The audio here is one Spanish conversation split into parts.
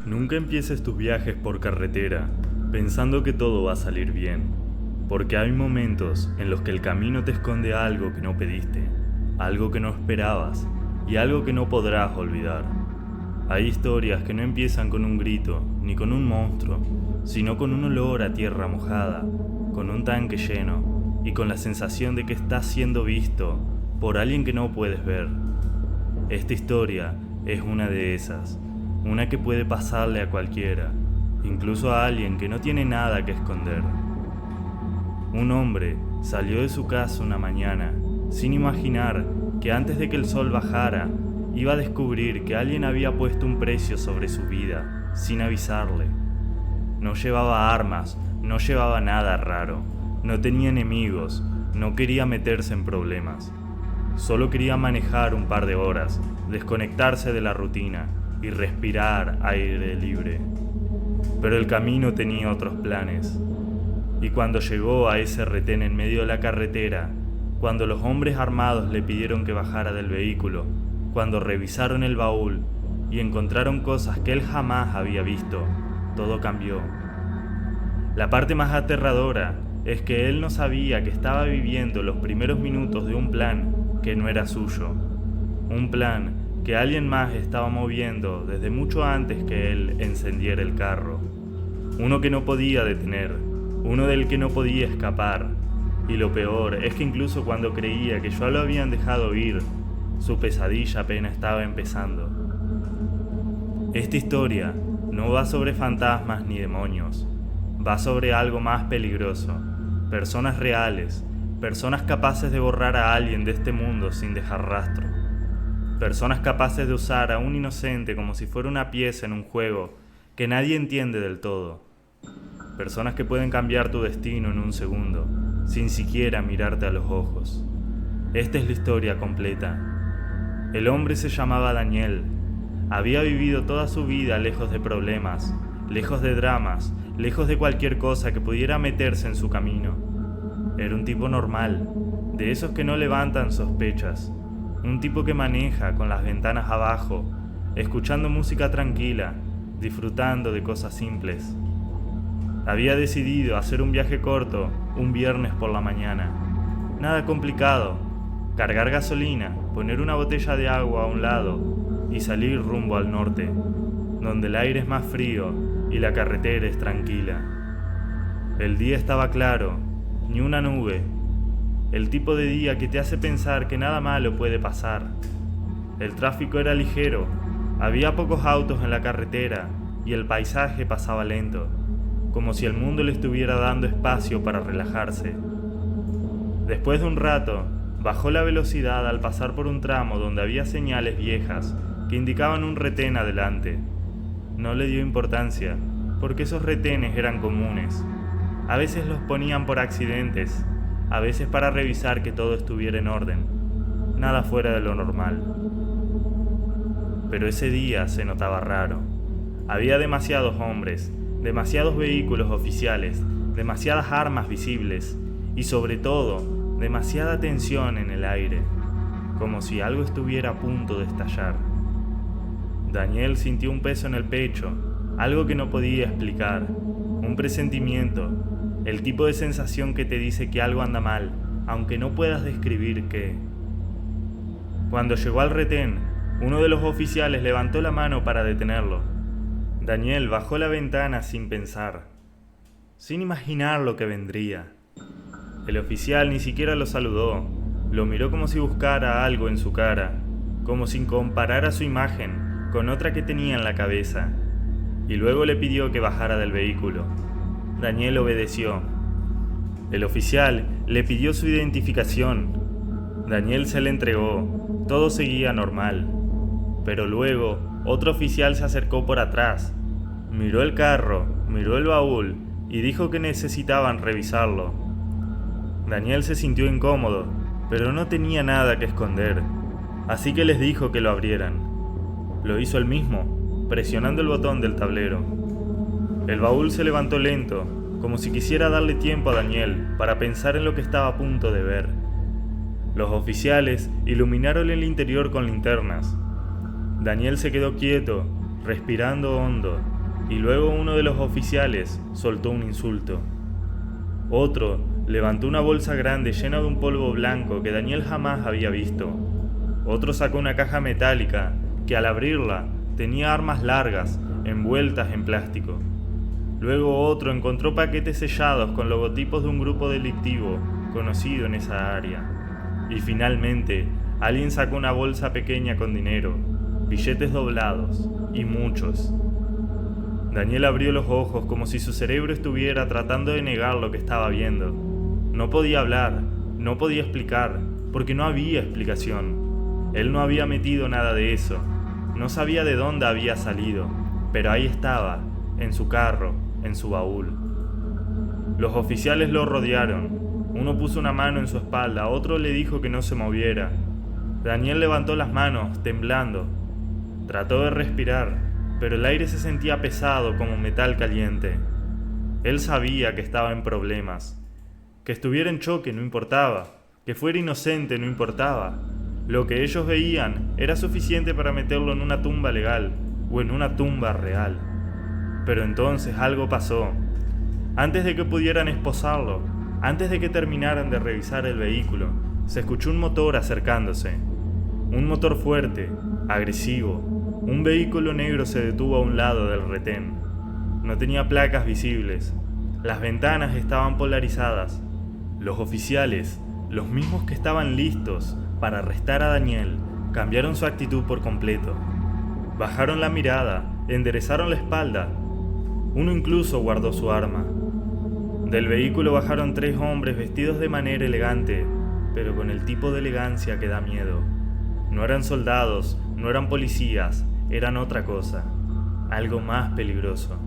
Nunca empieces tus viajes por carretera pensando que todo va a salir bien, porque hay momentos en los que el camino te esconde algo que no pediste, algo que no esperabas y algo que no podrás olvidar. Hay historias que no empiezan con un grito ni con un monstruo, sino con un olor a tierra mojada, con un tanque lleno y con la sensación de que estás siendo visto por alguien que no puedes ver. Esta historia es una de esas, una que puede pasarle a cualquiera, incluso a alguien que no tiene nada que esconder. Un hombre salió de su casa una mañana sin imaginar que antes de que el sol bajara iba a descubrir que alguien había puesto un precio sobre su vida sin avisarle. No llevaba armas, no llevaba nada raro, no tenía enemigos, no quería meterse en problemas. Solo quería manejar un par de horas, desconectarse de la rutina y respirar aire libre. Pero el camino tenía otros planes. Y cuando llegó a ese retén en medio de la carretera, cuando los hombres armados le pidieron que bajara del vehículo, cuando revisaron el baúl y encontraron cosas que él jamás había visto, todo cambió. La parte más aterradora es que él no sabía que estaba viviendo los primeros minutos de un plan que no era suyo. Un plan que alguien más estaba moviendo desde mucho antes que él encendiera el carro. Uno que no podía detener, uno del que no podía escapar. Y lo peor es que incluso cuando creía que ya lo habían dejado ir, su pesadilla apenas estaba empezando. Esta historia no va sobre fantasmas ni demonios, va sobre algo más peligroso, personas reales, personas capaces de borrar a alguien de este mundo sin dejar rastro. Personas capaces de usar a un inocente como si fuera una pieza en un juego que nadie entiende del todo. Personas que pueden cambiar tu destino en un segundo, sin siquiera mirarte a los ojos. Esta es la historia completa. El hombre se llamaba Daniel. Había vivido toda su vida lejos de problemas, lejos de dramas, lejos de cualquier cosa que pudiera meterse en su camino. Era un tipo normal, de esos que no levantan sospechas. Un tipo que maneja con las ventanas abajo, escuchando música tranquila, disfrutando de cosas simples. Había decidido hacer un viaje corto un viernes por la mañana. Nada complicado, cargar gasolina, poner una botella de agua a un lado y salir rumbo al norte, donde el aire es más frío y la carretera es tranquila. El día estaba claro, ni una nube. El tipo de día que te hace pensar que nada malo puede pasar. El tráfico era ligero, había pocos autos en la carretera y el paisaje pasaba lento, como si el mundo le estuviera dando espacio para relajarse. Después de un rato, bajó la velocidad al pasar por un tramo donde había señales viejas que indicaban un retén adelante. No le dio importancia, porque esos retenes eran comunes. A veces los ponían por accidentes, a veces para revisar que todo estuviera en orden, nada fuera de lo normal. Pero ese día se notaba raro. Había demasiados hombres, demasiados vehículos oficiales, demasiadas armas visibles y sobre todo, demasiada tensión en el aire, como si algo estuviera a punto de estallar. Daniel sintió un peso en el pecho, algo que no podía explicar, un presentimiento, el tipo de sensación que te dice que algo anda mal, aunque no puedas describir qué. Cuando llegó al retén, uno de los oficiales levantó la mano para detenerlo. Daniel bajó la ventana sin pensar, sin imaginar lo que vendría. El oficial ni siquiera lo saludó, lo miró como si buscara algo en su cara, como si comparara su imagen con otra que tenía en la cabeza, y luego le pidió que bajara del vehículo. Daniel obedeció. El oficial le pidió su identificación. Daniel se la entregó. Todo seguía normal. Pero luego, otro oficial se acercó por atrás. Miró el carro, miró el baúl y dijo que necesitaban revisarlo. Daniel se sintió incómodo, pero no tenía nada que esconder. Así que les dijo que lo abrieran. Lo hizo él mismo, presionando el botón del tablero. El baúl se levantó lento, como si quisiera darle tiempo a Daniel para pensar en lo que estaba a punto de ver. Los oficiales iluminaron el interior con linternas. Daniel se quedó quieto respirando hondo, y luego uno de los oficiales soltó un insulto. Otro levantó una bolsa grande llena de un polvo blanco que Daniel jamás había visto. Otro sacó una caja metálica que al abrirla tenía armas largas envueltas en plástico. Luego otro encontró paquetes sellados con logotipos de un grupo delictivo conocido en esa área. Y finalmente, alguien sacó una bolsa pequeña con dinero, billetes doblados y muchos. Daniel abrió los ojos como si su cerebro estuviera tratando de negar lo que estaba viendo. No podía hablar, no podía explicar, porque no había explicación. Él no había metido nada de eso, no sabía de dónde había salido, pero ahí estaba, en su carro, en su baúl. Los oficiales lo rodearon. Uno puso una mano en su espalda, otro le dijo que no se moviera. Daniel levantó las manos, temblando. Trató de respirar, pero el aire se sentía pesado como metal caliente. Él sabía que estaba en problemas. Que estuviera en choque no importaba, que fuera inocente no importaba. Lo que ellos veían era suficiente para meterlo en una tumba legal o en una tumba real. Pero entonces algo pasó. Antes de que pudieran esposarlo, antes de que terminaran de revisar el vehículo, se escuchó un motor acercándose. Un motor fuerte, agresivo. Un vehículo negro se detuvo a un lado del retén. No tenía placas visibles. Las ventanas estaban polarizadas. Los oficiales, los mismos que estaban listos para arrestar a Daniel, cambiaron su actitud por completo. Bajaron la mirada, enderezaron la espalda. Uno incluso guardó su arma. Del vehículo bajaron 3 hombres vestidos de manera elegante, pero con el tipo de elegancia que da miedo. No eran soldados, no eran policías, eran otra cosa, algo más peligroso.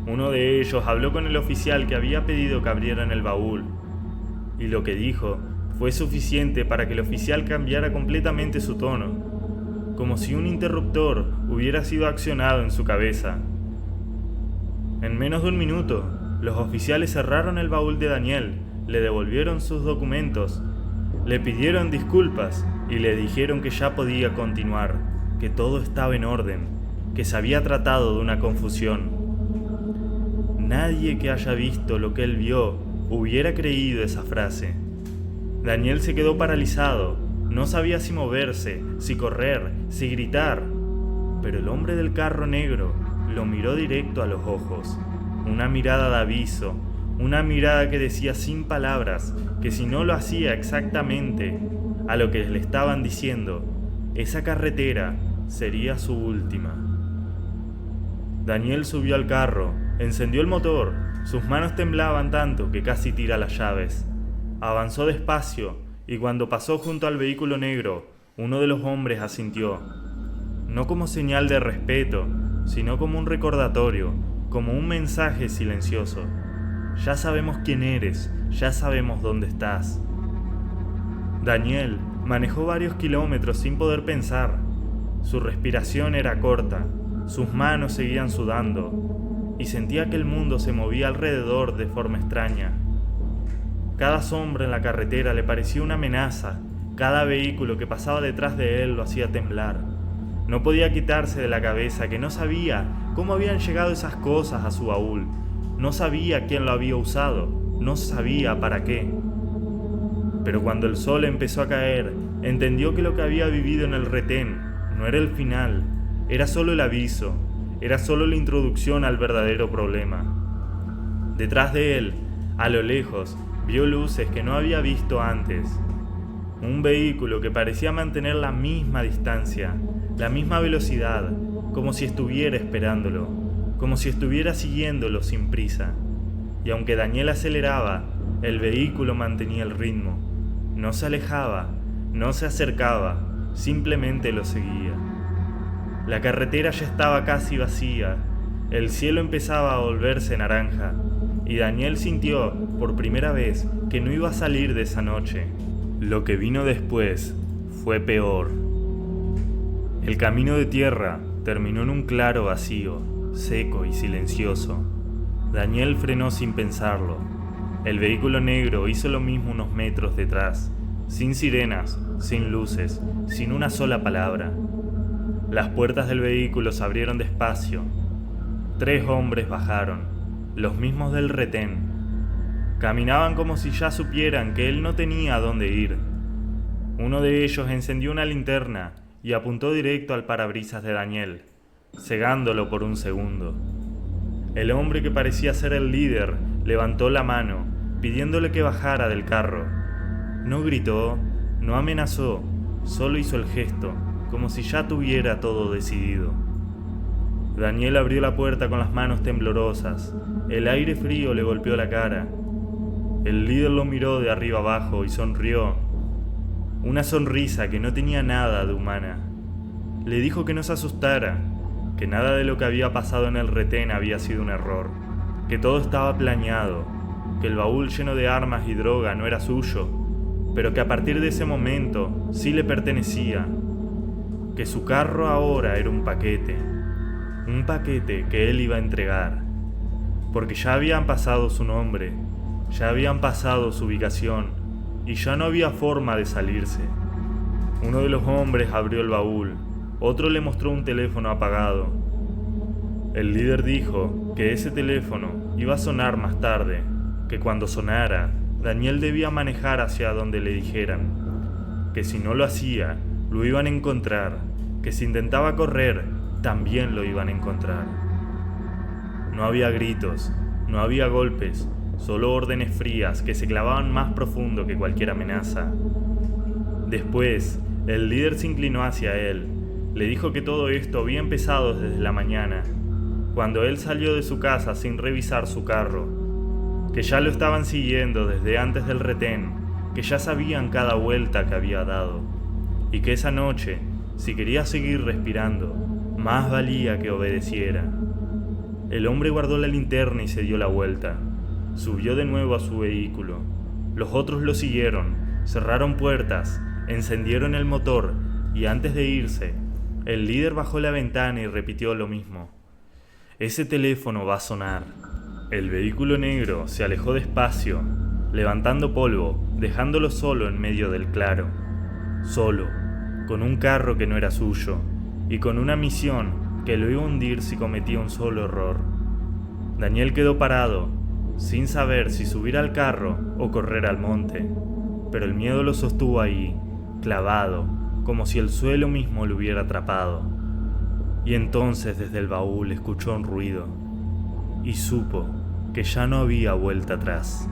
Uno de ellos habló con el oficial que había pedido que abrieran el baúl, y lo que dijo fue suficiente para que el oficial cambiara completamente su tono, como si un interruptor hubiera sido accionado en su cabeza. En menos de un minuto, los oficiales cerraron el baúl de Daniel, le devolvieron sus documentos, le pidieron disculpas y le dijeron que ya podía continuar, que todo estaba en orden, que se había tratado de una confusión. Nadie que haya visto lo que él vio hubiera creído esa frase. Daniel se quedó paralizado, no sabía si moverse, si correr, si gritar, pero el hombre del carro negro lo miró directo a los ojos. Una mirada de aviso, una mirada que decía sin palabras que si no lo hacía exactamente a lo que le estaban diciendo, esa carretera sería su última. Daniel subió al carro, encendió el motor, sus manos temblaban tanto que casi tira las llaves. Avanzó despacio y cuando pasó junto al vehículo negro, uno de los hombres asintió, no como señal de respeto, sino como un recordatorio, como un mensaje silencioso. Ya sabemos quién eres, ya sabemos dónde estás. Daniel manejó varios kilómetros sin poder pensar. Su respiración era corta, sus manos seguían sudando, y sentía que el mundo se movía alrededor de forma extraña. Cada sombra en la carretera le parecía una amenaza, cada vehículo que pasaba detrás de él lo hacía temblar. No podía quitarse de la cabeza que no sabía cómo habían llegado esas cosas a su baúl, no sabía quién lo había usado, no sabía para qué. Pero cuando el sol empezó a caer, entendió que lo que había vivido en el retén no era el final, era solo el aviso, era solo la introducción al verdadero problema. Detrás de él, a lo lejos, vio luces que no había visto antes. Un vehículo que parecía mantener la misma distancia, la misma velocidad, como si estuviera esperándolo, como si estuviera siguiéndolo sin prisa. Y aunque Daniel aceleraba, el vehículo mantenía el ritmo. No se alejaba, no se acercaba, simplemente lo seguía. La carretera ya estaba casi vacía, el cielo empezaba a volverse naranja, y Daniel sintió, por primera vez, que no iba a salir de esa noche. Lo que vino después fue peor. El camino de tierra terminó en un claro vacío, seco y silencioso. Daniel frenó sin pensarlo. El vehículo negro hizo lo mismo unos metros detrás, sin sirenas, sin luces, sin una sola palabra. Las puertas del vehículo se abrieron despacio. 3 hombres bajaron, los mismos del retén. Caminaban como si ya supieran que él no tenía a dónde ir. Uno de ellos encendió una linterna y apuntó directo al parabrisas de Daniel, cegándolo por un segundo. El hombre que parecía ser el líder levantó la mano, pidiéndole que bajara del carro. No gritó, no amenazó, solo hizo el gesto, como si ya tuviera todo decidido. Daniel abrió la puerta con las manos temblorosas. El aire frío le golpeó la cara. El líder lo miró de arriba abajo y sonrió. Una sonrisa que no tenía nada de humana. Le dijo que no se asustara, que nada de lo que había pasado en el retén había sido un error, que todo estaba planeado, que el baúl lleno de armas y droga no era suyo, pero que a partir de ese momento sí le pertenecía, que su carro ahora era un paquete que él iba a entregar, porque ya habían pasado su nombre, ya habían pasado su ubicación y ya no había forma de salirse. Uno de los hombres abrió el baúl, otro le mostró un teléfono apagado. El líder dijo que ese teléfono iba a sonar más tarde, que cuando sonara, Daniel debía manejar hacia donde le dijeran, que si no lo hacía, lo iban a encontrar, que si intentaba correr, también lo iban a encontrar. No había gritos, no había golpes, solo órdenes frías que se clavaban más profundo que cualquier amenaza. Después, el líder se inclinó hacia él. Le dijo que todo esto había empezado desde la mañana, cuando él salió de su casa sin revisar su carro, que ya lo estaban siguiendo desde antes del retén, que ya sabían cada vuelta que había dado, y que esa noche, si quería seguir respirando, más valía que obedeciera. El hombre guardó la linterna y se dio la vuelta. Subió de nuevo a su vehículo. Los otros lo siguieron, cerraron puertas, encendieron el motor y antes de irse, el líder bajó la ventana y repitió lo mismo. Ese teléfono va a sonar. El vehículo negro se alejó despacio, levantando polvo, dejándolo solo en medio del claro. Solo, con un carro que no era suyo y con una misión que lo iba a hundir si cometía un solo error. Daniel quedó parado, sin saber si subir al carro o correr al monte, pero el miedo lo sostuvo ahí, clavado, como si el suelo mismo lo hubiera atrapado. Y entonces desde el baúl escuchó un ruido y supo que ya no había vuelta atrás.